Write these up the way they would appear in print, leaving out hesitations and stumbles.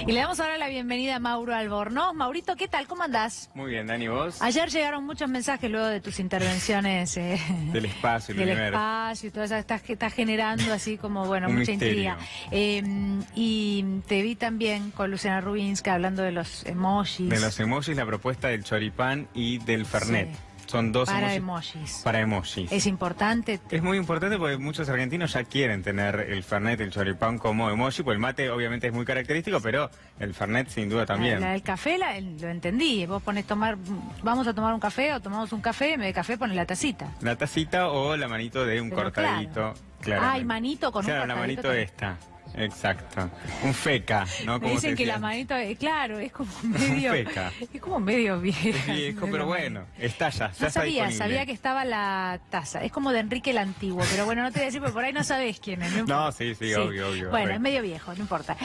Y le damos ahora la bienvenida a Mauro Albornoz. Maurito, ¿qué tal? ¿Cómo andás? Muy bien, Dani, ¿vos? Ayer llegaron muchos mensajes luego de tus intervenciones del espacio, del espacio y todo eso. Estás generando así como, bueno, un mucha misterio. intriga. Y te vi también con Luciana Rubinska hablando de los emojis. De los emojis, la propuesta del choripán y del fernet. Sí. Son dos Para emojis. Para emojis. Es importante. Es muy importante porque muchos argentinos ya quieren tener el fernet, el choripán como emoji, pues el mate obviamente es muy característico, pero el fernet sin duda también. El café lo entendí. Vos pones vamos a tomar un café o tomamos un café, en vez de café pones la tacita. La tacita o la manito de un Pero cortadito. Claro. Ay, manito con un cortadito. Claro, la manito esta. Exacto. Un feca, ¿no? Me dicen que la manito, claro, es como medio... feca. Es como medio viejo. Es viejo, pero bueno, está ya No está disponible. sabía que estaba la taza. Es como de Enrique el Antiguo, pero bueno, no te voy a decir, porque por ahí no sabes quién es. No, sí, obvio. Bueno, es medio viejo, no importa.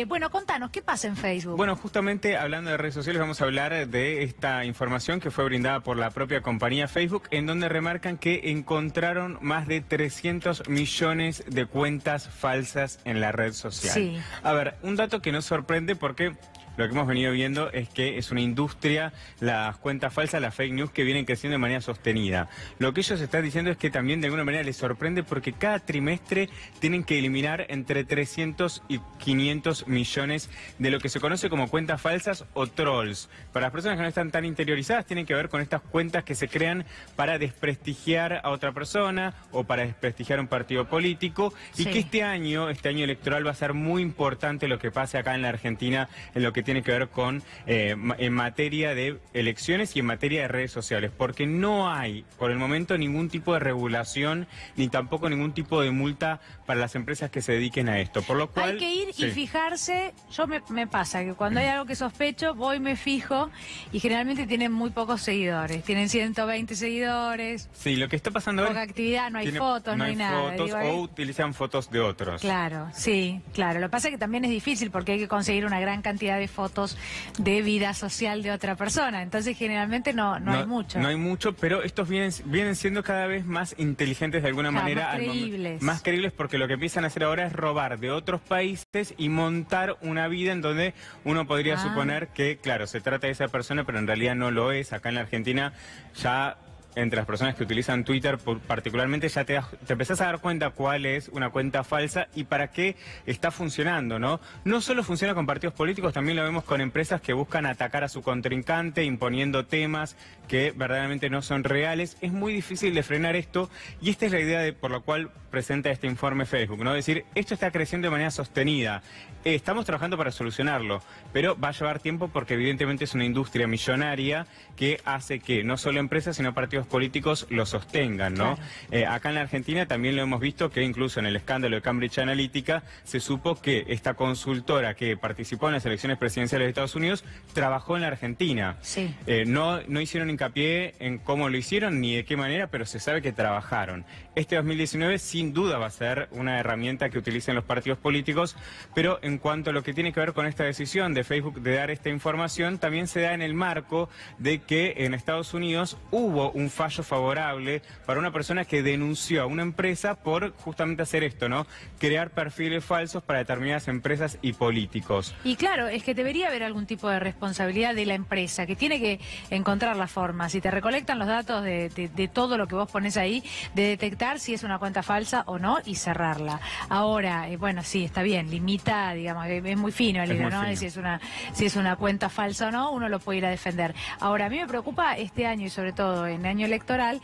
Bueno, contanos, ¿qué pasa en Facebook? Bueno, justamente hablando de redes sociales, vamos a hablar de esta información que fue brindada por la propia compañía Facebook, en donde remarcan que encontraron más de 300 millones de cuentas falsas en la red social. Sí. A ver, un dato que nos sorprende porque lo que hemos venido viendo es que es una industria, las cuentas falsas, las fake news, que vienen creciendo de manera sostenida. Lo que ellos están diciendo es que también de alguna manera les sorprende porque cada trimestre tienen que eliminar entre 300 y 500 millones de lo que se conoce como cuentas falsas o trolls. Para las personas que no están tan interiorizadas, tienen que ver con estas cuentas que se crean para desprestigiar a otra persona o para desprestigiar un partido político, y que este año electoral, va a ser muy importante lo que pase acá en la Argentina en lo que tiene que ver con en materia de elecciones y en materia de redes sociales, porque no hay por el momento ningún tipo de regulación ni tampoco ningún tipo de multa para las empresas que se dediquen a esto, por lo cual hay que ir y fijarse. Yo me pasa que cuando hay algo que sospecho, voy, me fijo, y generalmente tienen muy pocos seguidores, tienen 120 seguidores. Sí, lo que está pasando poca actividad, no hay fotos, no hay nada. Fotos, o utilizan fotos de otros. Claro, sí, claro. Lo que pasa es que también es difícil porque hay que conseguir una gran cantidad de fotos de vida social de otra persona. Entonces generalmente no hay mucho. No hay mucho, pero estos vienen siendo cada vez más inteligentes de alguna manera. Más creíbles. Más creíbles, porque lo que empiezan a hacer ahora es robar de otros países y montar una vida en donde uno podría suponer que, claro, se trata de esa persona, pero en realidad no lo es. Acá en la Argentina ya... Entre las personas que utilizan Twitter particularmente ya te empezás a dar cuenta cuál es una cuenta falsa y para qué está funcionando, ¿no? No solo funciona con partidos políticos, también lo vemos con empresas que buscan atacar a su contrincante, imponiendo temas que verdaderamente no son reales. Es muy difícil de frenar esto, y esta es la idea por la cual presenta este informe Facebook, ¿no? Es decir, esto está creciendo de manera sostenida. Estamos trabajando para solucionarlo, pero va a llevar tiempo porque evidentemente es una industria millonaria que hace que no solo empresas sino partidos políticos lo sostengan, ¿no? Claro. Acá en la Argentina también lo hemos visto, que incluso en el escándalo de Cambridge Analytica se supo que esta consultora que participó en las elecciones presidenciales de Estados Unidos trabajó en la Argentina. Sí. No hicieron hincapié en cómo lo hicieron ni de qué manera, pero se sabe que trabajaron. Este 2019 sin duda va a ser una herramienta que utilicen los partidos políticos, pero en cuanto a lo que tiene que ver con esta decisión de Facebook de dar esta información, también se da en el marco de que en Estados Unidos hubo un fallo favorable para una persona que denunció a una empresa por justamente hacer esto, ¿no? Crear perfiles falsos para determinadas empresas y políticos. Y claro, es que debería haber algún tipo de responsabilidad de la empresa, que tiene que encontrar la forma. Si te recolectan los datos de todo lo que vos pones ahí, de detectar si es una cuenta falsa o no y cerrarla. Ahora, bueno, sí, está bien, limita, digamos, es muy fino el libro, ¿no? Si es una cuenta falsa o no, uno lo puede ir a defender. Ahora, a mí me preocupa este año, y sobre todo en año electoral,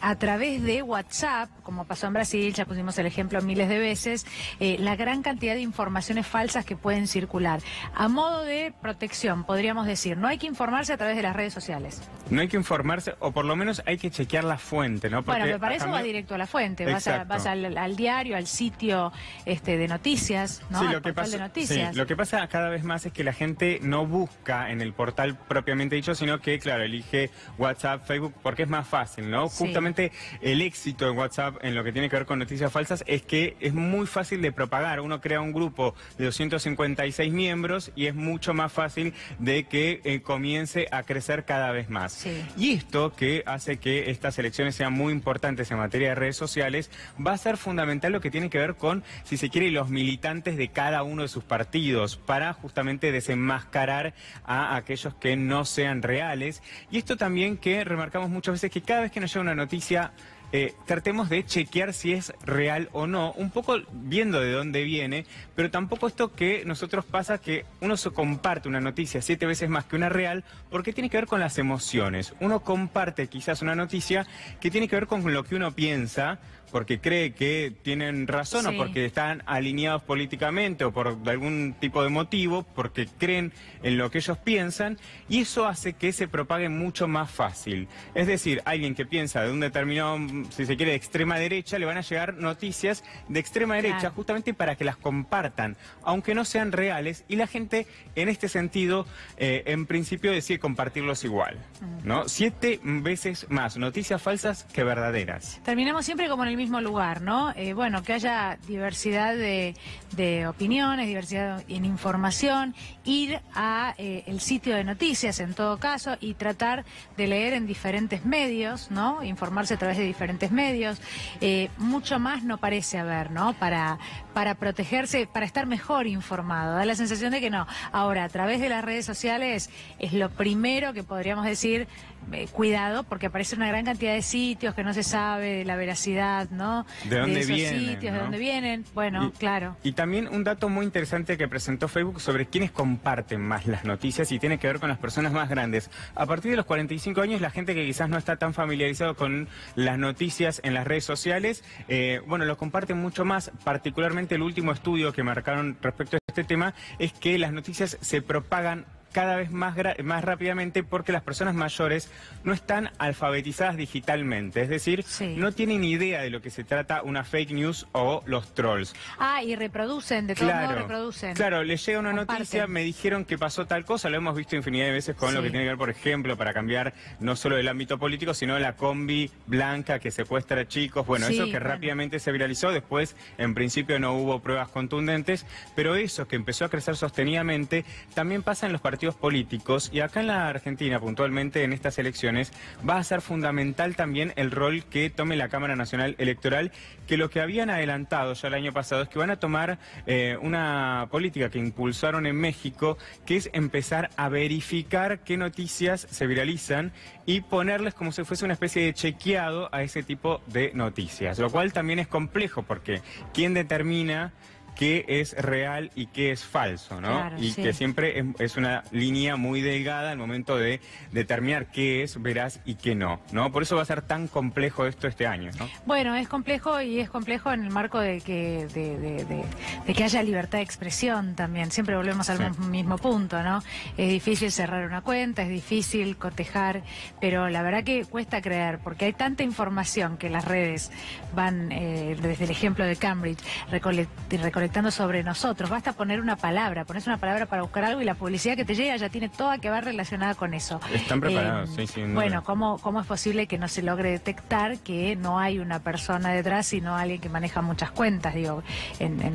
a través de WhatsApp, como pasó en Brasil, ya pusimos el ejemplo miles de veces, la gran cantidad de informaciones falsas que pueden circular. A modo de protección, podríamos decir, no hay que informarse a través de las redes sociales. No hay que informarse, o por lo menos hay que chequear la fuente, ¿no? Porque pero para eso vas directo a la fuente, vas al diario, al sitio de noticias, ¿no? Sí, al portal de noticias. Sí, lo que pasa cada vez más es que la gente no busca en el portal propiamente dicho, sino que, claro, elige WhatsApp, Facebook porque es más fácil, ¿no? Sí. Justamente el éxito de WhatsApp en lo que tiene que ver con noticias falsas es que es muy fácil de propagar. Uno crea un grupo de 256 miembros y es mucho más fácil de que comience a crecer cada vez más. Sí. Y esto que hace que estas elecciones sean muy importantes en materia de redes sociales, va a ser fundamental lo que tiene que ver con, si se quiere, los militantes de cada uno de sus partidos, para justamente desenmascarar a aquellos que no sean reales. Y esto también que remarcamos muchas veces, que cada vez que nos llega una noticia, tratemos de chequear si es real o no, un poco viendo de dónde viene, pero tampoco esto que nosotros pasa que uno se comparte una noticia 7 veces más que una real, porque tiene que ver con las emociones. Uno comparte quizás una noticia que tiene que ver con lo que uno piensa, porque cree que tienen razón, sí, o porque están alineados políticamente o por algún tipo de motivo, porque creen en lo que ellos piensan, y eso hace que se propague mucho más fácil. Es decir, alguien que piensa de un determinado, si se quiere, de extrema derecha, le van a llegar noticias de extrema derecha, claro, justamente para que las compartan, aunque no sean reales, y la gente en este sentido, en principio, decide compartirlos igual, ¿no? 7 veces más noticias falsas que verdaderas. Terminamos siempre como en el mismo lugar, ¿no? Bueno, que haya diversidad de opiniones, diversidad en información, ir a el sitio de noticias en todo caso y tratar de leer en diferentes medios, ¿no? Informarse a través de diferentes medios. Mucho más no parece haber, ¿no? Para protegerse, para estar mejor informado. Da la sensación de que no. Ahora, a través de las redes sociales es lo primero que podríamos decir, cuidado, porque aparece una gran cantidad de sitios que no se sabe de la veracidad, ¿no? ¿De dónde esos vienen, sitios, ¿no? de dónde vienen. Bueno, claro. Y también un dato muy interesante que presentó Facebook sobre quiénes comparten más las noticias, y tiene que ver con las personas más grandes. A partir de los 45 años, la gente que quizás no está tan familiarizado con las noticias en las redes sociales, bueno, lo comparten mucho más. Particularmente el último estudio que marcaron respecto a este tema es que las noticias se propagan cada vez más rápidamente porque las personas mayores no están alfabetizadas digitalmente, es decir, sí, no tienen idea de lo que se trata una fake news o los trolls. Ah, y reproducen, de todos modos reproducen. Claro, les llega una Comparten. noticia, me dijeron que pasó tal cosa, lo hemos visto infinidad de veces con lo que tiene que ver, por ejemplo, para cambiar no solo el ámbito político, sino la combi blanca que secuestra a chicos, bueno, eso que rápidamente se viralizó, después en principio no hubo pruebas contundentes, pero eso que empezó a crecer sostenidamente también pasa en los partidos políticos, y acá en la Argentina, puntualmente en estas elecciones, va a ser fundamental también el rol que tome la Cámara Nacional Electoral, que lo que habían adelantado ya el año pasado es que van a tomar una política que impulsaron en México, que es empezar a verificar qué noticias se viralizan y ponerles como si fuese una especie de chequeado a ese tipo de noticias, lo cual también es complejo, porque ¿quién determina qué es real y qué es falso, ¿no? Claro, y que siempre es una línea muy delgada al momento de determinar qué es veraz y qué no, ¿no? Por eso va a ser tan complejo esto este año, ¿no? Bueno, es complejo, y es complejo en el marco de que que haya libertad de expresión también. Siempre volvemos al mismo punto, ¿no? Es difícil cerrar una cuenta, es difícil cotejar, pero la verdad que cuesta creer, porque hay tanta información que las redes van, desde el ejemplo de Cambridge, recolectando sobre nosotros. Basta poner una palabra, pones una palabra para buscar algo y la publicidad que te llega ya tiene toda que ver relacionada con eso. Están preparados, sí. Bueno, ¿cómo es posible que no se logre detectar que no hay una persona detrás, sino alguien que maneja muchas cuentas, digo, en